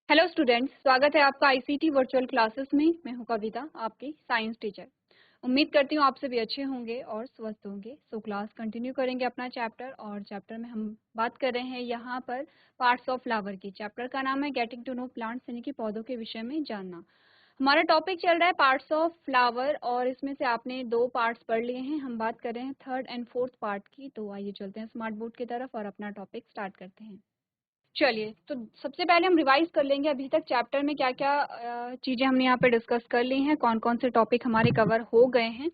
Hello students, स्वागत है आपका आईसीटी वर्चुअल क्लासेस में। मैं हूं कविता, आपकी साइंस टीचर। उम्मीद करती हूं आप सभी अच्छे होंगे और स्वस्थ होंगे। सो क्लास कंटिन्यू करेंगे अपना चैप्टर, और चैप्टर में हम बात कर रहे हैं यहाँ पर पार्ट्स ऑफ फ्लावर की। चैप्टर का नाम है गेटिंग टू नो प्लांट्स, यानी कि पौधों के विषय में जानना। हमारा टॉपिक चल रहा है पार्ट्स ऑफ फ्लावर, और इसमें से आपने 2 पार्ट्स पढ़ लिए हैं। हम बात कर रहे हैं थर्ड एंड फोर्थ पार्ट की। तो आइए चलते हैं स्मार्ट बोर्ड की तरफ और अपना टॉपिक स्टार्ट करते हैं। चलिए, तो सबसे पहले हम रिवाइज कर लेंगे अभी तक चैप्टर में क्या क्या चीज़ें हमने यहाँ पे डिस्कस कर ली हैं, कौन कौन से टॉपिक हमारे कवर हो गए हैं।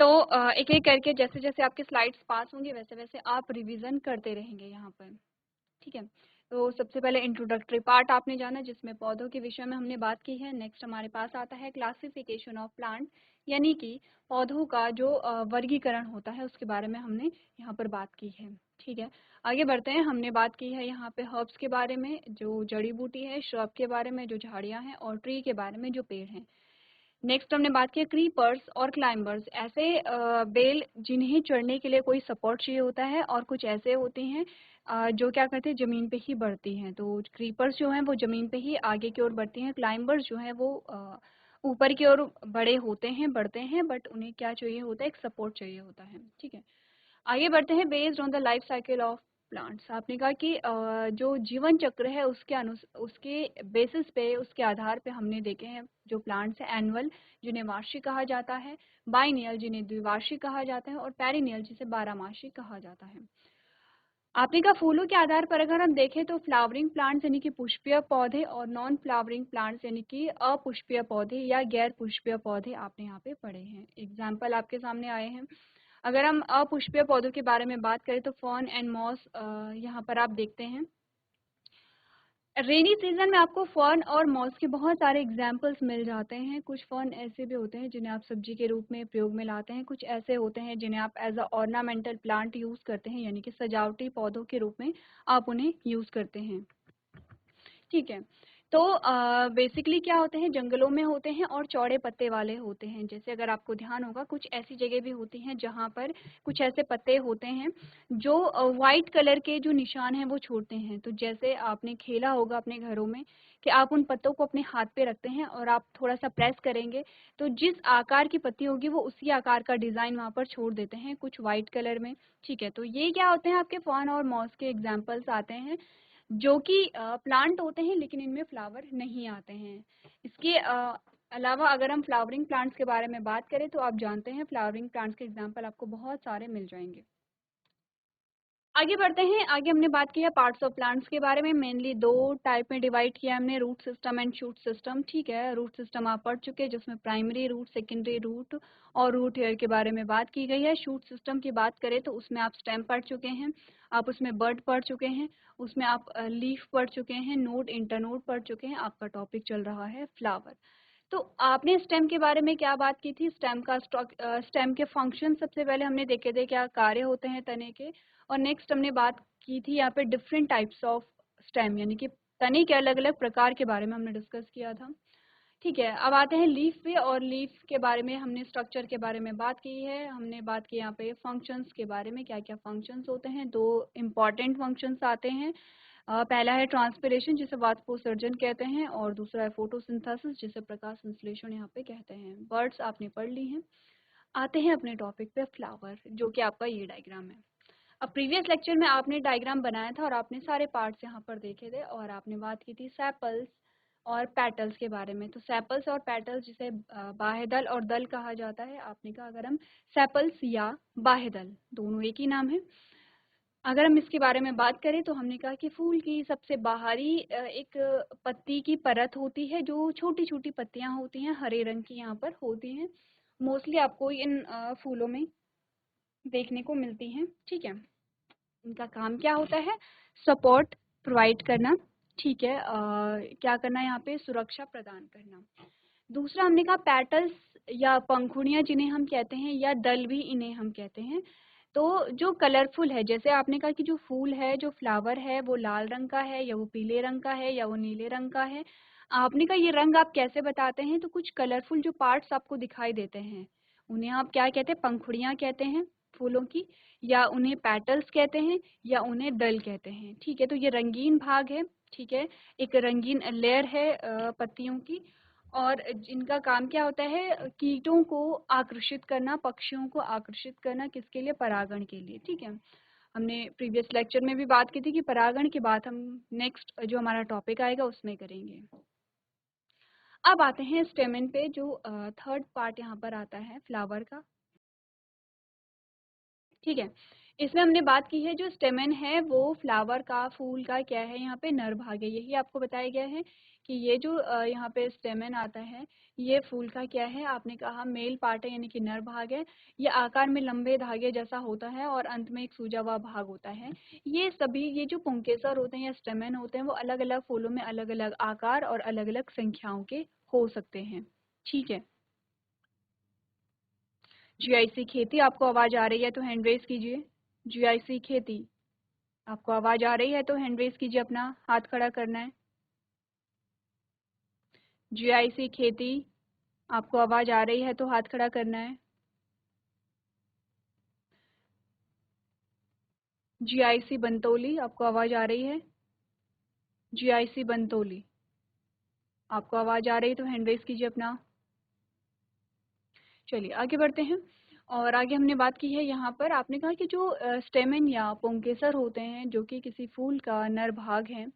तो एक एक करके जैसे जैसे आपकी स्लाइड्स पास होंगी वैसे वैसे आप रिवीजन करते रहेंगे यहाँ पर। ठीक है। तो सबसे पहले इंट्रोडक्टरी पार्ट आपने जाना, जिसमें पौधों के विषय में हमने बात की है। नेक्स्ट हमारे पास आता है क्लासिफिकेशन ऑफ प्लांट, यानी कि पौधों का जो वर्गीकरण होता है उसके बारे में हमने यहाँ पर बात की है। ठीक है, आगे बढ़ते हैं। हमने बात की है यहाँ पे हर्ब्स के बारे में, जो जड़ी बूटी है, श्रब के बारे में जो झाड़ियाँ हैं, और ट्री के बारे में जो पेड़ हैं। नेक्स्ट हमने बात की क्रीपर्स और क्लाइंबर्स, ऐसे बेल जिन्हें चढ़ने के लिए कोई सपोर्ट चाहिए होता है, और कुछ ऐसे होते हैं जो क्या करते हैं, ज़मीन पे ही बढ़ती हैं। तो क्रीपर्स जो हैं वो ज़मीन पे ही आगे की ओर बढ़ती हैं। क्लाइंबर्स जो हैं वो ऊपर की ओर बड़े होते हैं, बढ़ते हैं, बट उन्हें क्या चाहिए होता है, एक सपोर्ट चाहिए होता है। ठीक है, आगे बढ़ते हैं। Based on the life cycle of plants, आपने कहा कि जो जीवन चक्र है उसके बेसिस पे, उसके आधार पे हमने देखे हैं जो प्लांट्स हैं। एनुअल, जिन्हें वार्षिक कहा जाता है; बाइनियल, जिन्हें द्विवार्षिक कहा जाता है; और पेरिनियल, जिसे बारहमासी कहा जाता है। आपने कहा फूलों के आधार पर अगर हम देखें तो फ्लावरिंग प्लांट्स यानी कि पुष्पीय पौधे, और नॉन फ्लावरिंग प्लांट्स यानी कि अपुष्पीय पौधे या गैर पुष्पीय पौधे आपने यहाँ पे पढ़े हैं। एग्जाम्पल आपके सामने आए हैं। अगर हम अपुष्पीय पौधों के बारे में बात करें तो फर्न एंड मॉस यहाँ पर आप देखते हैं। रेनी सीजन में आपको फर्न और मॉस के बहुत सारे एग्जाम्पल्स मिल जाते हैं। कुछ फर्न ऐसे भी होते हैं जिन्हें आप सब्जी के रूप में प्रयोग में लाते हैं, कुछ ऐसे होते हैं जिन्हें आप as a ornamental plant use करते हैं, यानी कि सजावटी पौधों के रूप में आप उन्हें यूज़ करते हैं। ठीक है, तो बेसिकली क्या होते हैं, जंगलों में होते हैं और चौड़े पत्ते वाले होते हैं। जैसे अगर आपको ध्यान होगा, कुछ ऐसी जगह भी होती हैं जहाँ पर कुछ ऐसे पत्ते होते हैं जो वाइट कलर के जो निशान हैं वो छोड़ते हैं। तो जैसे आपने खेला होगा अपने घरों में कि आप उन पत्तों को अपने हाथ पे रखते हैं और आप थोड़ा सा प्रेस करेंगे तो जिस आकार की पत्ती होगी वो उसी आकार का डिज़ाइन वहाँ पर छोड़ देते हैं, कुछ वाइट कलर में। ठीक है, तो ये क्या होते हैं, आपके फॉर्न और मॉस के एग्जाम्पल्स आते हैं, जो कि प्लांट होते हैं लेकिन इनमें फ्लावर नहीं आते हैं। इसके अलावा अगर हम फ्लावरिंग प्लांट्स के बारे में बात करें तो आप जानते हैं फ्लावरिंग प्लांट्स के एग्जांपल आपको बहुत सारे मिल जाएंगे। आगे बढ़ते हैं। आगे हमने बात की है पार्ट्स ऑफ प्लांट्स के बारे में। मेनली 2 टाइप में डिवाइड किया हमने, root system and shoot system. ठीक है, रूट सिस्टम आप पढ़ चुके हैं जिसमें प्राइमरी रूट, सेकेंडरी रूट और रूट हेयर के बारे में बात की गई है। शूट सिस्टम की बात करें तो उसमें आप स्टेम पढ़ चुके हैं, आप उसमें बर्ड पढ़ चुके हैं, उसमें आप लीफ पढ़ चुके हैं, नोड, इंटरनोड पढ़ चुके हैं। आपका टॉपिक चल रहा है फ्लावर। तो आपने स्टेम के बारे में क्या बात की थी, स्टेम का स्टेम के फंक्शन सबसे पहले हमने देखे थे, क्या कार्य होते हैं तने के। और नेक्स्ट हमने बात की थी यहाँ पे डिफरेंट टाइप्स ऑफ स्टेम, यानी कि तने के अलग अलग प्रकार के बारे में हमने डिस्कस किया था। ठीक है, अब आते हैं लीफ पे, और लीफ के बारे में हमने स्ट्रक्चर के बारे में बात की है। हमने बात की यहाँ पे फंक्शंस के बारे में, क्या क्या फंक्शंस होते हैं। 2 इम्पॉर्टेंट फंक्शंस आते हैं। पहला है ट्रांसपिरेशन, जिसे वाष्पोत्सर्जन कहते हैं, और दूसरा है फोटोसिंथेसिस, जिसे प्रकाश संश्लेषण यहाँ पे कहते हैं। वर्ड्स आपने पढ़ ली हैं। आते हैं अपने टॉपिक पे, फ्लावर, जो कि आपका ये डायग्राम है। अब प्रीवियस लेक्चर में आपने डायग्राम बनाया था और आपने सारे पार्ट्स यहाँ पर देखे थे, और आपने बात की थी सेपल्स और पेटल्स के बारे में। तो सेपल्स और पेटल्स, जिसे बाह्यदल और दल कहा जाता है, आपने कहा अगर हम सेपल्स या बाह्यदल, दोनों एक ही नाम है। अगर हम इसके बारे में बात करें तो हमने कहा कि फूल की सबसे बाहरी एक पत्ती की परत होती है, जो छोटी छोटी पत्तियां होती हैं, हरे रंग की यहाँ पर होती हैं। मोस्टली आपको इन फूलों में देखने को मिलती हैं। ठीक है, इनका काम क्या होता है, सपोर्ट प्रोवाइड करना। ठीक है, क्या करना यहाँ पे, सुरक्षा प्रदान करना। दूसरा हमने कहा पेटल्स या पंखुड़ियाँ जिन्हें हम कहते हैं, या दल भी इन्हें हम कहते हैं। तो जो कलरफुल है, जैसे आपने कहा कि जो फूल है, जो फ्लावर है, वो लाल रंग का है, या वो पीले रंग का है, या वो नीले रंग का है। आपने कहा ये रंग आप कैसे बताते हैं, तो कुछ कलरफुल जो पार्ट्स आपको दिखाई देते हैं उन्हें आप क्या कहते हैं, पंखुड़ियाँ कहते हैं। फूलों की, या उन्हें पेटल्स कहते हैं, या उन्हें दल कहते हैं। ठीक है, तो ये रंगीन भाग है। ठीक है, एक रंगीन लेयर है पत्तियों की, और जिनका काम क्या होता है, कीटों को आकर्षित करना, पक्षियों को आकर्षित करना, किसके लिए, परागण के लिए। ठीक है, हमने प्रीवियस लेक्चर में भी बात की थी कि परागण की बात हम नेक्स्ट जो हमारा टॉपिक आएगा उसमें करेंगे। अब आते हैं स्टेमन पे, जो थर्ड पार्ट यहाँ पर आता है फ्लावर का। ठीक है, इसमें हमने बात की है जो स्टेमन है वो फ्लावर का, फूल का क्या है, यहाँ पे नर भाग है। यही आपको बताया गया है कि ये जो यहाँ पे स्टेमन आता है ये फूल का क्या है, आपने कहा मेल पार्ट है यानी कि नर भाग है। ये आकार में लंबे धागे जैसा होता है और अंत में एक सूजा हुआ भाग होता है। ये सभी, ये जो पुंकेसर होते हैं या स्टेमन होते हैं वो अलग अलग फूलों में अलग अलग आकार और अलग अलग संख्याओं के हो सकते हैं। ठीक है, जीआईसी खेती, आपको आवाज आ रही है तो हैंड रेज कीजिए। जीआईसी खेती, आपको आवाज आ रही है तो हैंड रेज कीजिए, अपना हाथ खड़ा करना है। जीआईसी खेती, आपको आवाज आ रही है तो हाथ खड़ा करना है। जीआईसी बंतोली, आपको आवाज आ रही है। जीआईसी बंतोली, आपको आवाज आ रही है तो हैंड रेज कीजिए अपना। चलिए आगे बढ़ते हैं, और आगे हमने बात की है यहाँ पर, आपने कहा कि जो स्टेमन या पुंकेसर होते हैं जो कि किसी फूल का नर भाग है,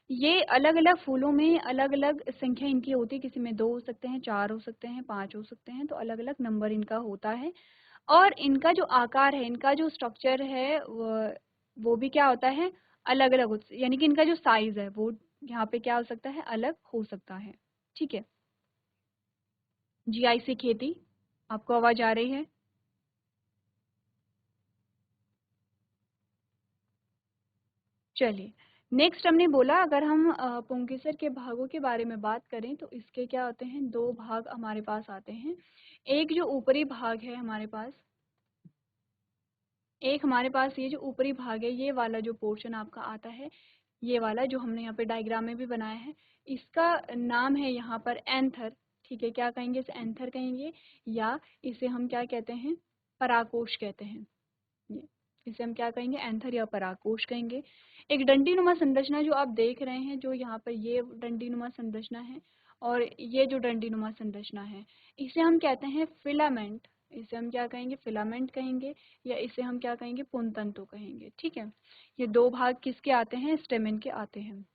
ये अलग अलग फूलों में अलग अलग संख्या इनकी होती है। किसी में 2 हो सकते हैं, 4 हो सकते हैं, 5 हो सकते हैं, तो अलग अलग नंबर इनका होता है। और इनका जो आकार है, इनका जो स्ट्रक्चर है वो भी क्या होता है, अलग अलग, यानी कि इनका जो साइज है वो यहाँ पे क्या हो सकता है, अलग हो सकता है। ठीक है, जीआईसी खेती, आपको आवाज आ रही है। चलिए, नेक्स्ट हमने बोला अगर हम पुंकेसर के भागों के बारे में बात करें तो इसके क्या होते हैं, 2 भाग हमारे पास आते हैं। एक जो ऊपरी भाग है हमारे पास, एक हमारे पास ये जो ऊपरी भाग है, ये वाला जो पोर्शन आपका आता है, ये वाला जो हमने यहाँ पे डायग्राम में भी बनाया है, इसका नाम है यहाँ पर एंथर। ठीक है, क्या कहेंगे, इसे एंथर कहेंगे, या इसे हम क्या कहते हैं, पराकोश कहते हैं। ये, इसे हम क्या कहेंगे, एंथर या पराकोश कहेंगे। एक डंडीनुमा संरचना जो आप देख रहे हैं, जो यहाँ पर ये डंडीनुमा संरचना है और ये जो डंडीनुमा संरचना है, इसे हम कहते हैं फिलामेंट। इसे हम क्या कहेंगे, फिलामेंट कहेंगे, या इसे हम क्या कहेंगे, पुंतंतु कहेंगे। ठीक है, ये 2 भाग किसके आते हैं, स्टेमेन के आते हैं।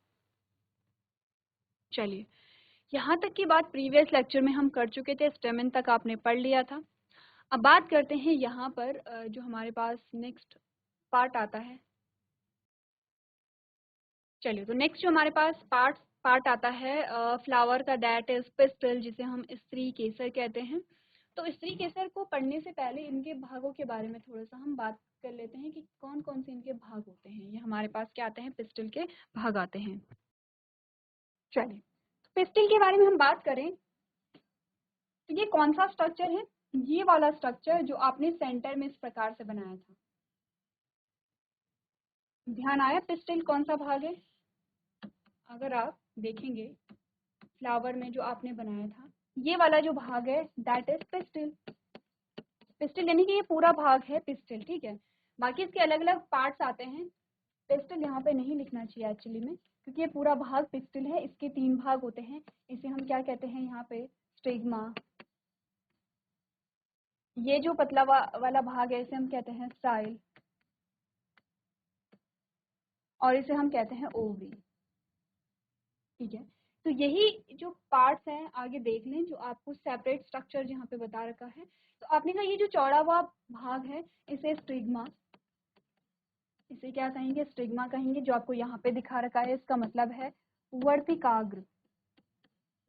चलिए, यहाँ तक की बात प्रीवियस लेक्चर में हम कर चुके थे, स्टेमेन तक आपने पढ़ लिया था। अब बात करते हैं यहाँ पर जो हमारे पास नेक्स्ट पार्ट आता है। चलिए, तो नेक्स्ट जो हमारे पास पार्ट पार्ट आता है फ्लावर का, दैट इज पिस्टल, जिसे हम स्त्री केसर कहते हैं। तो स्त्री केसर को पढ़ने से पहले इनके भागों के बारे में थोड़ा सा हम बात कर लेते हैं कि कौन कौन से इनके भाग होते हैं। ये हमारे पास क्या आते हैं, पिस्टल के भाग आते हैं। चलिए, पिस्टल के बारे में हम बात करें तो ये कौन सा स्ट्रक्चर है, ये वाला स्ट्रक्चर जो आपने सेंटर में इस प्रकार से बनाया था। ध्यान आया, पिस्टल कौन सा भाग है, अगर आप देखेंगे फ्लावर में जो आपने बनाया था, ये वाला जो भाग है दैट इज पिस्टल। पिस्टल यानी कि ये पूरा भाग है पिस्टल। ठीक है, बाकी इसके अलग अलग पार्ट्स आते हैं। पिस्टल यहाँ पे नहीं लिखना चाहिए एक्चुअली में, क्योंकि ये पूरा भाग पिस्टल है। इसके 3 भाग होते हैं, इसे हम क्या कहते हैं यहाँ पे, स्टिग्मा। ये जो पतला वाला भाग है इसे हम कहते हैं स्टाइल, और इसे हम कहते हैं ओवरी। ठीक है, तो यही जो पार्ट्स हैं आगे देख लें, जो आपको सेपरेट स्ट्रक्चर यहाँ पे बता रखा है। तो आपने कहा ये जो चौड़ा हुआ भाग है इसे स्टिग्मा, इसे क्या कहेंगे, स्टिग्मा कहेंगे। जो आपको यहाँ पे दिखा रखा है इसका मतलब है वर्तिकाग्र।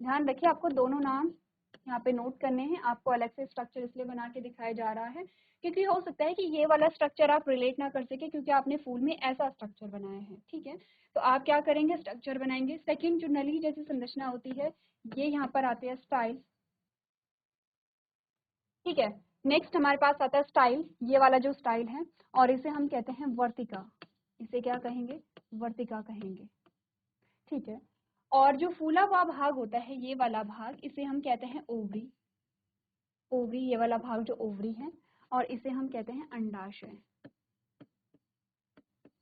ध्यान रखिए, आपको दोनों नाम यहाँ पे नोट करने हैं। आपको अलग से स्ट्रक्चर इसलिए बना के दिखाया जा रहा है क्योंकि हो सकता है कि ये वाला स्ट्रक्चर आप रिलेट ना कर सके, क्योंकि आपने फूल में ऐसा स्ट्रक्चर बनाया है। ठीक है, तो आप क्या करेंगे, स्ट्रक्चर बनाएंगे। सेकंड जो नली जैसी संरचना होती है, ये यहाँ पर आते हैं स्टाइल। ठीक है, नेक्स्ट हमारे पास आता है स्टाइल, ये वाला जो स्टाइल है, और इसे हम कहते हैं वर्तिका। इसे क्या कहेंगे, वर्तिका कहेंगे। ठीक है, और जो फूला हुआ भाग होता है, ये वाला भाग, इसे हम कहते हैं ओवरी। ओवरी, ये वाला भाग जो ओवरी है, और इसे हम कहते हैं अंडाशय।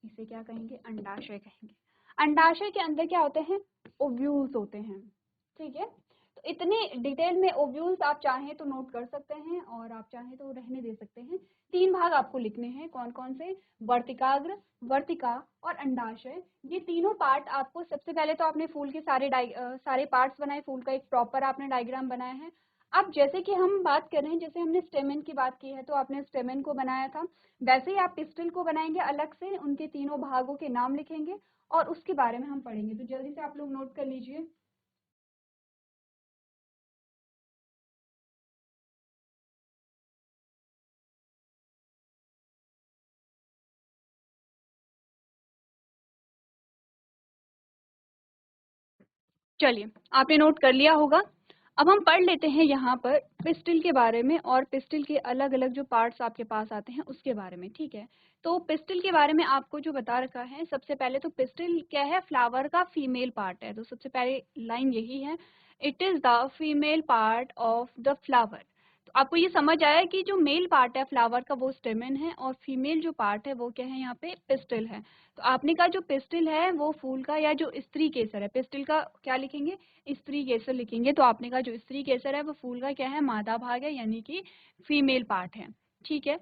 इसे क्या कहेंगे? अंडाशय कहेंगे। अंडाशय के अंदर क्या होते हैं? ओव्यूल्स होते हैं। ठीक है, तो इतने डिटेल में ओव्यूल्स आप चाहें तो नोट कर सकते हैं और आप चाहें तो रहने दे सकते हैं। 3 भाग आपको लिखने हैं, कौन कौन से? वर्तिकाग्र, वर्तिका और अंडाशय। ये तीनों पार्ट आपको, सबसे पहले तो आपने फूल के सारे पार्ट्स बनाए, फूल का एक प्रॉपर आपने डायग्राम बनाया है। अब जैसे कि हम बात कर रहे हैं, जैसे हमने स्टेमेन की बात की है तो आपने स्टेमेन को बनाया था, वैसे ही आप पिस्टिल को बनाएंगे अलग से, उनके तीनों भागों के नाम लिखेंगे और उसके बारे में हम पढ़ेंगे। तो जल्दी से आप लोग नोट कर लीजिए। चलिए, आपने नोट कर लिया होगा। अब हम पढ़ लेते हैं यहाँ पर पिस्टिल के बारे में और पिस्टिल के अलग अलग जो पार्ट्स आपके पास आते हैं उसके बारे में। ठीक है, तो पिस्टिल के बारे में आपको जो बता रखा है, सबसे पहले तो पिस्टिल क्या है? फ्लावर का फीमेल पार्ट है। तो सबसे पहले लाइन यही है, it is the female part of the flower. तो आपको ये समझ आया कि जो मेल पार्ट है फ्लावर का वो स्टेमेन है और फीमेल जो पार्ट है वो क्या है? यहाँ पे पिस्टिल है। तो आपने कहा जो पिस्टिल है वो फूल का, या जो स्त्री केसर है, पिस्टिल का क्या लिखेंगे? स्त्री केसर लिखेंगे। तो आपने कहा जो स्त्री केसर है वो फूल का क्या है? मादा भाग है, यानी कि फीमेल पार्ट है। ठीक है,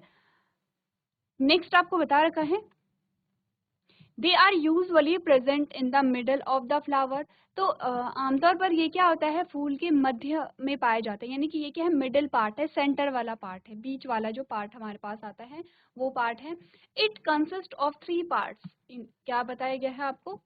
नेक्स्ट आपको बता रखा है, they are usually present in the middle of the flower. तो आमतौर पर ये क्या होता है? फूल के मध्य में पाए जाते हैं, यानी कि ये क्या है? मिडल पार्ट है, सेंटर वाला पार्ट है, बीच वाला जो पार्ट हमारे पास आता है वो पार्ट है। It consist of 3 parts. क्या बताया गया है आपको?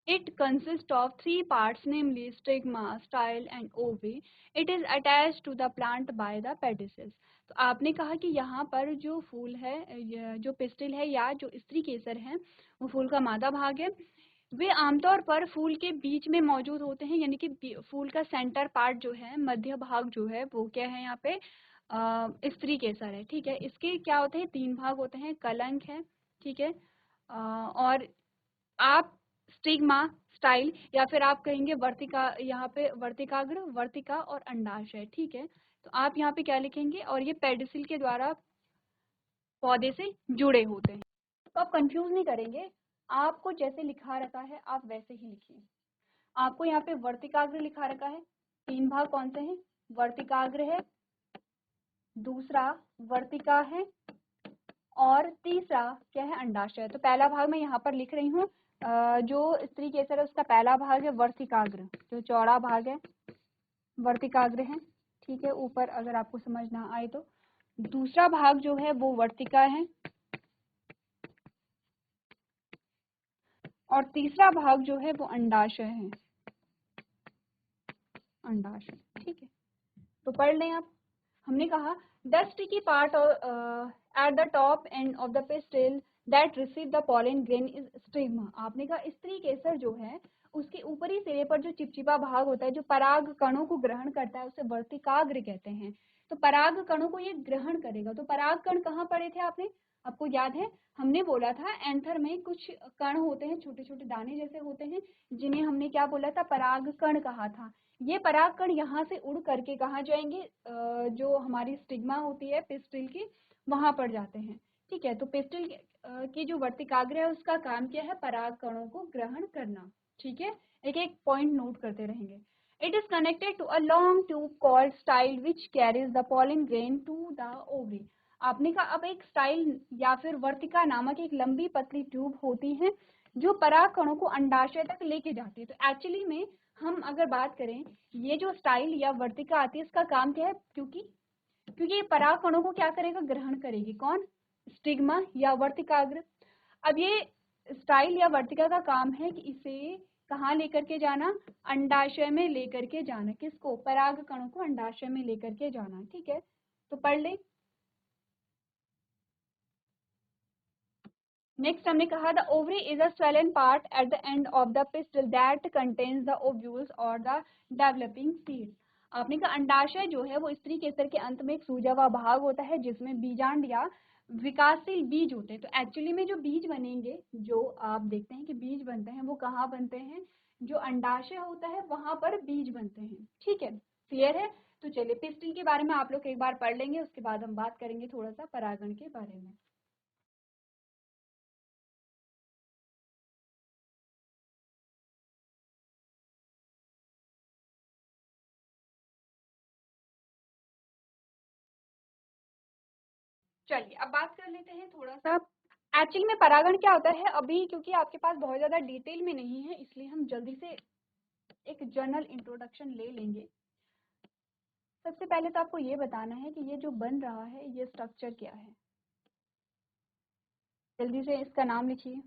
It consists of 3 parts, namely stigma, style and ovary. It is attached to the plant by the pedicels. तो आपने कहा कि यहाँ पर जो फूल है, जो पिस्टिल है या जो स्त्री केसर है, वो फूल का मादा भाग है। वे आमतौर पर फूल के बीच में मौजूद होते हैं, यानी कि फूल का सेंटर पार्ट जो है, मध्य भाग जो है वो क्या है? यहाँ पे स्त्री केसर है। ठीक है, इसके क्या होते हैं? 3 भाग होते हैं, कलंक है। ठीक है, और आप स्टिग्मा, स्टाइल, या फिर आप कहेंगे वर्तिका, यहाँ पे वर्तिकाग्र, वर्तिका और अंडाशय। ठीक है, तो आप यहाँ पे क्या लिखेंगे? और ये पेडिसिल के द्वारा पौधे से जुड़े होते हैं। तो आप कंफ्यूज नहीं करेंगे, आपको जैसे लिखा रखा है आप वैसे ही लिखिए। आपको यहाँ पे वर्तिकाग्र लिखा रखा है, 3 भाग कौन से हैं? वर्तिकाग्र है, दूसरा वर्तिका है और तीसरा क्या है? अंडाशय। तो पहला भाग मैं यहाँ पर लिख रही हूँ, जो स्त्री केसर है उसका पहला भाग है वर्तिकाग्र, जो चौड़ा भाग है वर्तिकाग्र है। ठीक है, ऊपर अगर आपको समझ ना आए तो। दूसरा भाग जो है वो वर्तिका है और तीसरा भाग जो है वो अंडाशय है, अंडाशय। ठीक है, तो पढ़ लें आप। हमने कहा the sticky part at the top end of the pistil that receive the pollen grain is stigma. आपने कहा स्त्री केसर जो है उसके ऊपरी सिरे पर जो चिपचिपा भाग होता है, जो पराग कणों को ग्रहण करता है, उसे वर्तिकाग्र कहते हैं। तो पराग कणों को ये ग्रहण करेगा। तो पराग कण कहाँ पड़े थे आपने? आपको याद है, हमने बोला था एंथर में कुछ कण होते हैं, छोटे छोटे दाने जैसे होते हैं, जिन्हें हमने क्या बोला था? पराग कण कहा था। ये परागकण यहाँ से उड़ करके कहाँ जाएंगे? जो हमारी स्टिग्मा होती है पिस्टिल की, वहां पर जाते हैं। ठीक है, तो पिस्टिल की जो वर्तिकाग्र है उसका काम क्या है? परागकणों को ग्रहण करना। ठीक है, एक एक पॉइंट नोट करते रहेंगे। It is connected to a long tube called style which carries the pollen grain to the ovary. आपने कहा अब एक स्टाइल या फिर वर्तिका नामक एक लंबी पतली ट्यूब होती है जो पराग कणों को अंडाशय तक लेके जाती है। तो एक्चुअली में हम अगर बात करें, ये जो स्टाइल या वर्तिका आती है इसका काम क्या है? क्योंकि ये पराग कणों को क्या करेगा? ग्रहण करेगी। कौन? स्टिग्मा या वर्तिकाग्र। अब ये स्टाइल या वर्तिका का काम है कि इसे कहाँ लेकर के जाना? अंडाशय में लेकर के जाना। किसको? पराग कणों को अंडाशय में लेकर के जाना। ठीक है, तो पढ़ ले। नेक्स्ट हमने कहा the ovary is a swollen part at the end of the pistol that contains the ovules और द डेवलपिंग सीड। आपने कहा अंडाशय जो है वो स्त्री केसर के अंत में एक सूजा हुआ भाग होता है जिसमें बीजांड या विकासशील बीज होते हैं। तो एक्चुअली में जो बीज बनेंगे, जो आप देखते हैं कि बीज बनते हैं, वो कहाँ बनते हैं? जो अंडाशय होता है वहां पर बीज बनते हैं। ठीक है, क्लियर है? तो चलिए पिस्टिल के बारे में आप लोग एक बार पढ़ लेंगे, उसके बाद हम बात करेंगे थोड़ा सा परागण के बारे में। चलिए अब बात कर लेते हैं थोड़ा सा एक्चुअली में परागण क्या होता है। अभी क्योंकि आपके पास बहुत ज़्यादा डिटेल में नहीं है, इसलिए हम जल्दी से एक जनरल इंट्रोडक्शन ले लेंगे। सबसे पहले तो आपको ये बताना है कि ये जो बन रहा है ये स्ट्रक्चर क्या है। जल्दी से इसका नाम लिखिए।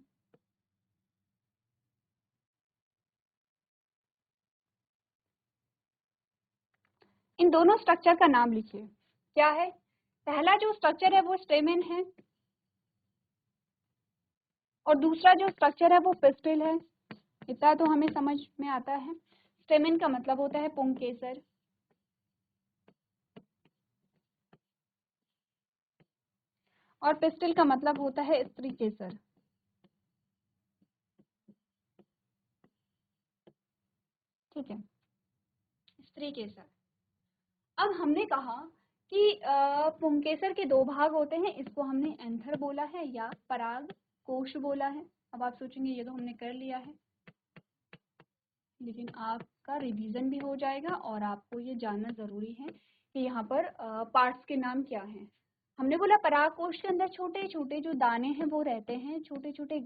इन दोनों स्ट्रक्चर का नाम लिखिए। क्या है? पहला जो स्ट्रक्चर है वो स्टेमेन है और दूसरा जो स्ट्रक्चर है वो पिस्टिल है। इतना तो हमें समझ में आता है। स्टेमेन का मतलब होता है पुंकेसर और पिस्टिल का मतलब होता है स्त्री केसर। ठीक है, स्त्री केसर। अब हमने कहा कि पुंकेसर के दो भाग होते हैं, इसको हमने एंथर बोला है या पराग कोश बोला है। अब आप सोचेंगे ये तो हमने कर लिया है, लेकिन आपका रिवीजन भी हो जाएगा और आपको ये जानना ज़रूरी है कि यहाँ पर पार्ट्स के नाम क्या हैं। हमने बोला पराग कोश के अंदर छोटे छोटे जो दाने हैं वो रहते हैं, छोटे छोटे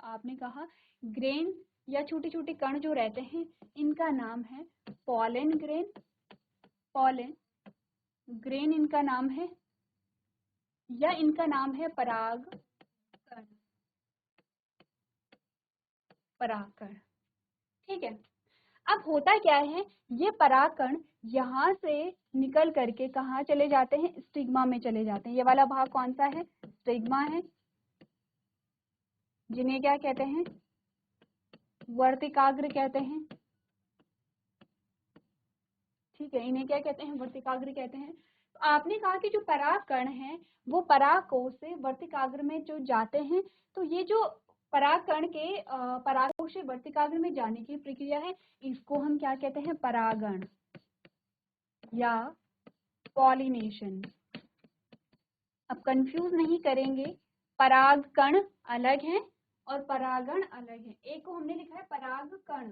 आपने कहा ग्रेन या छोटे छोटे कण जो रहते हैं, इनका नाम है पॉलन ग्रेन। पॉलन ग्रेन इनका नाम है या इनका नाम है पराग कण। परागकण। ठीक है। अब होता क्या है, ये परागकण यहाँ से निकल करके कहाँ चले जाते हैं? स्टिग्मा में चले जाते हैं। ये वाला भाग कौन सा है? स्टिग्मा है, जिन्हें क्या कहते हैं? वर्तिकाग्र कहते हैं। ठीक है, इन्हें क्या कहते हैं? वर्तिकाग्र कहते हैं। तो आपने कहा कि जो परागकण है वो परागकोश से वर्तिकाग्र में जो जाते हैं, तो ये जो परागकण के परागकोश से वर्तिकाग्र में जाने की प्रक्रिया है, इसको हम क्या कहते हैं? परागण या पॉलिनेशन। अब कंफ्यूज नहीं करेंगे, परागकण अलग है और परागण अलग है। एक को हमने लिखा है परागकण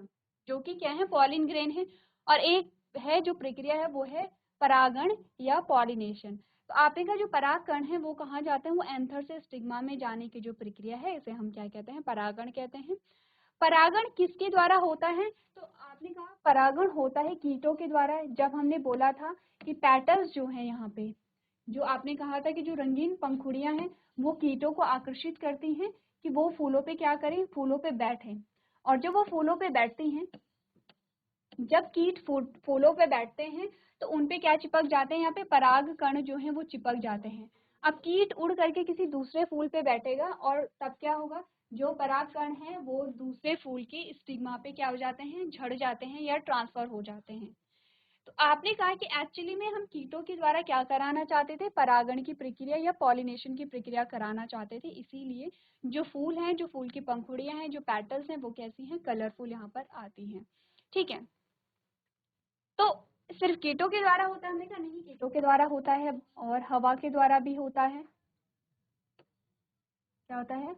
जो कि क्या है? पॉलिन ग्रेन है, और एक है जो प्रक्रिया है वो है परागण या पॉलिनेशन। तो आपने का जो परागकण है वो कहाँ जाते हैं? वो एंथर से स्टिग्मा में जाने की जो प्रक्रिया है इसे हम क्या कहते हैं? परागण कहते हैं। परागण किसके द्वारा होता है? तो आपने कहा परागण होता है कीटों के द्वारा। जब हमने बोला था कि पेटल्स जो है यहाँ पे, जो आपने कहा था कि जो रंगीन पंखुड़ियां हैं वो कीटों को आकर्षित करती हैं कि वो फूलों पे क्या करें? फूलों पे बैठें। और जब वो फूलों पे बैठती हैं, जब कीट फूलों पे बैठते हैं तो उन पे क्या चिपक जाते हैं? यहाँ पे पराग कण जो है वो चिपक जाते हैं। अब कीट उड़ करके किसी दूसरे फूल पे बैठेगा और तब क्या होगा? जो पराग कण है वो दूसरे फूल की स्टिग्मा पे क्या हो जाते हैं? झड़ जाते हैं या ट्रांसफर हो जाते हैं। तो आपने कहा कि एक्चुअली में हम कीटों के द्वारा क्या कराना चाहते थे? परागण की प्रक्रिया या पॉलिनेशन की प्रक्रिया कराना चाहते थे। इसीलिए जो फूल हैं, जो फूल की पंखुड़ियां हैं, जो पेटल्स हैं, वो कैसी हैं? कलरफुल यहाँ पर आती हैं। ठीक है। तो सिर्फ कीटों के द्वारा होता है? हमने कहा नहीं, कीटों के द्वारा होता है और हवा के द्वारा भी होता है। क्या होता है?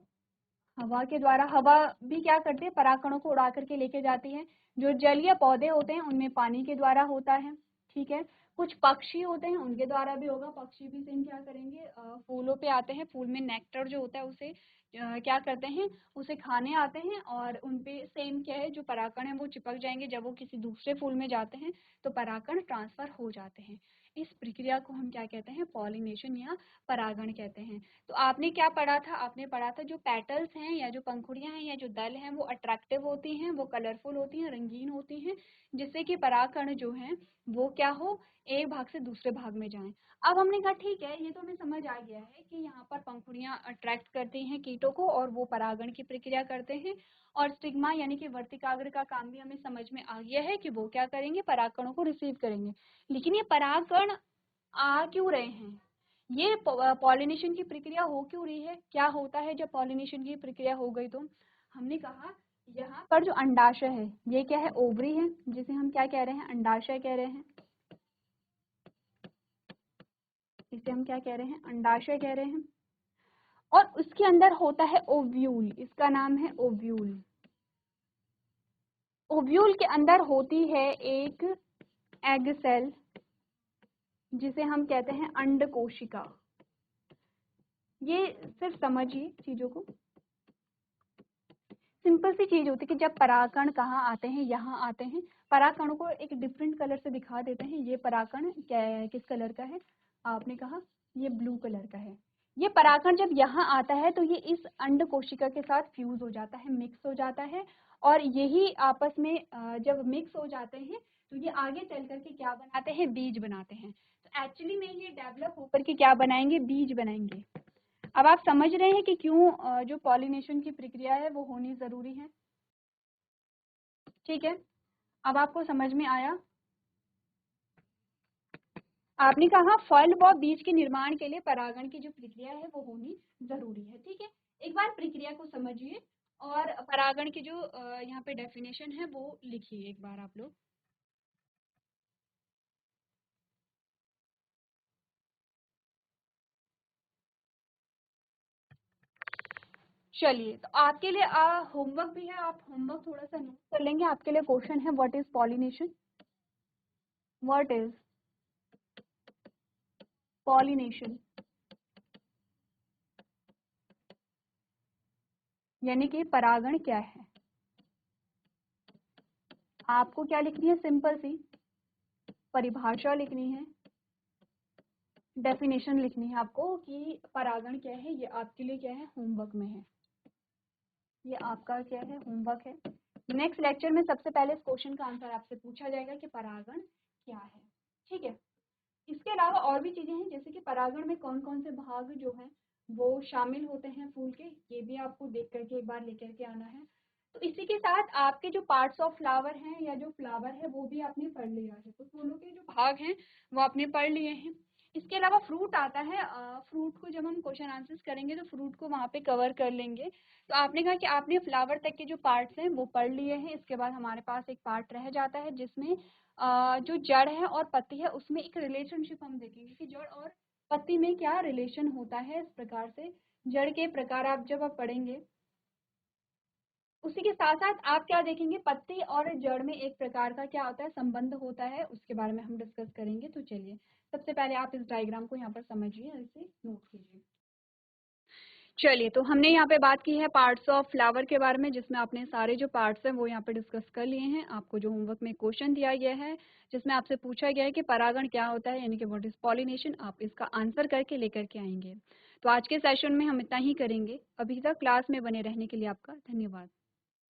हवा के द्वारा। हवा भी क्या करती है? परागकणों को उड़ा करके लेके जाती है। जो जलीय पौधे होते हैं उनमें पानी के द्वारा होता है। ठीक है। कुछ पक्षी होते हैं उनके द्वारा भी होगा। पक्षी भी सेम क्या करेंगे? फूलों पे आते हैं, फूल में नेक्टर जो होता है उसे क्या करते हैं? उसे खाने आते हैं और उनपे सेम क्या है? जो परागकण है वो चिपक जाएंगे। जब वो किसी दूसरे फूल में जाते हैं तो परागकण ट्रांसफर हो जाते हैं। इस प्रक्रिया को हम क्या कहते हैं? पॉलिनेशन या परागण कहते हैं। तो आपने क्या पढ़ा था? आपने पढ़ा था जो पेटल्स हैं या जो पंखुड़ियां हैं या जो दल हैं वो अट्रैक्टिव होती हैं, वो कलरफुल होती हैं, रंगीन होती हैं, जिससे कि परागकण जो हैं वो क्या हो? एक भाग से दूसरे भाग में जाएं। अब हमने कहा ठीक है, ये तो हमें समझ आ गया है कि यहाँ पर पंखुड़ियां अट्रैक्ट करती हैं कीटों को और वो परागण की प्रक्रिया करते हैं, और स्टिग्मा यानी कि वर्तिकाग्र का काम भी हमें समझ में आ गया है कि वो क्या करेंगे? परागकणों को रिसीव करेंगे। लेकिन ये परागकण आ क्यों रहे हैं? ये पॉलिनेशन की प्रक्रिया हो क्यों रही है? क्या होता है जब पॉलिनेशन की प्रक्रिया हो गई? तो हमने कहा यहाँ पर जो अंडाशय है ये क्या है? ओवरी है, जिसे हम क्या कह रहे हैं? अंडाशय कह रहे हैं। इसे हम क्या कह रहे हैं, अंडाशय कह रहे हैं। और उसके अंदर होता है ओव्यूल, इसका नाम है ओव्यूल। ओव्यूल के अंदर होती है एक एग सेल जिसे हम कहते हैं अंड कोशिका। ये सिर्फ समझिए चीजों को, सिंपल सी चीज होती है कि जब परागकण कहाँ आते हैं, यहाँ आते हैं। परागकणों को एक डिफरेंट कलर से दिखा देते हैं। ये परागकण क्या है, किस कलर का है, आपने कहा ये ब्लू कलर का है। ये परागकण जब यहाँ आता है तो ये इस अंड कोशिका के साथ फ्यूज हो जाता है, मिक्स हो जाता है। और यही आपस में जब मिक्स हो जाते हैं तो ये आगे चल करके क्या बनाते हैं, बीज बनाते हैं। तो एक्चुअली में ये डेवलप होकर के क्या बनाएंगे, बीज बनाएंगे। अब आप समझ रहे हैं कि क्यों जो पॉलिनेशन की प्रक्रिया है वो होनी जरूरी है। ठीक है, अब आपको समझ में आया। आपने कहा फल व बीज के निर्माण के लिए परागण की जो प्रक्रिया है वो होनी जरूरी है। ठीक है, एक बार प्रक्रिया को समझिए और परागण की जो यहाँ पे डेफिनेशन है वो लिखिए एक बार आप लोग। चलिए, तो आपके लिए होमवर्क भी है, आप होमवर्क थोड़ा सा नोट कर लेंगे। आपके लिए क्वेश्चन है, what is pollination, what is pollination, यानी कि परागण क्या है। आपको क्या लिखनी है, सिंपल सी परिभाषा लिखनी है, डेफिनेशन लिखनी है आपको कि परागण क्या है। ये आपके लिए क्या है, होमवर्क में है, ये आपका क्या है, होमवर्क है। नेक्स्ट लेक्चर में सबसे पहले इस क्वेश्चन का आंसर आपसे पूछा जाएगा कि परागण क्या है। ठीक है, इसके अलावा और भी चीजें हैं, जैसे कि परागण में कौन कौन से भाग जो हैं वो शामिल होते हैं फूल के, ये भी आपको देख करके एक बार लेकर के आना है। तो इसी के साथ आपके जो पार्ट्स ऑफ फ्लावर हैं या जो फ्लावर है वो भी आपने पढ़ लिया है। तो फूलों के जो भाग हैं वो आपने पढ़ लिए हैं। इसके अलावा फ्रूट आता है, फ्रूट को जब हम क्वेश्चन आंसर्स करेंगे तो फ्रूट को वहाँ पे कवर कर लेंगे। तो आपने कहा कि आपने फ्लावर तक के जो पार्ट्स हैं वो पढ़ लिए हैं। इसके बाद हमारे पास एक पार्ट रह जाता है जिसमें जो जड़ है और पत्ती है उसमें एक रिलेशनशिप हम देखेंगे कि जड़ और पत्ती में क्या रिलेशन होता है। इस प्रकार से जड़ के प्रकार आप जब आप पढ़ेंगे, उसी के साथ साथ आप क्या देखेंगे, पत्ती और जड़ में एक प्रकार का क्या होता है, संबंध होता है, उसके बारे में हम डिस्कस करेंगे। तो चलिए, सबसे पहले आप इस डायग्राम को यहाँ पर समझिए, इसे नोट कीजिए। चलिए, तो हमने यहाँ पे बात की है पार्ट्स ऑफ फ्लावर के बारे में, जिसमें आपने सारे जो पार्ट्स हैं वो यहाँ पे डिस्कस कर लिए हैं। आपको जो होमवर्क में क्वेश्चन दिया गया है जिसमें आपसे पूछा गया है कि परागण क्या होता है, यानी कि व्हाट इज पॉलिनेशन, आप इसका आंसर करके लेकर के आएंगे। तो आज के सेशन में हम इतना ही करेंगे। अभी तक क्लास में बने रहने के लिए आपका धन्यवाद।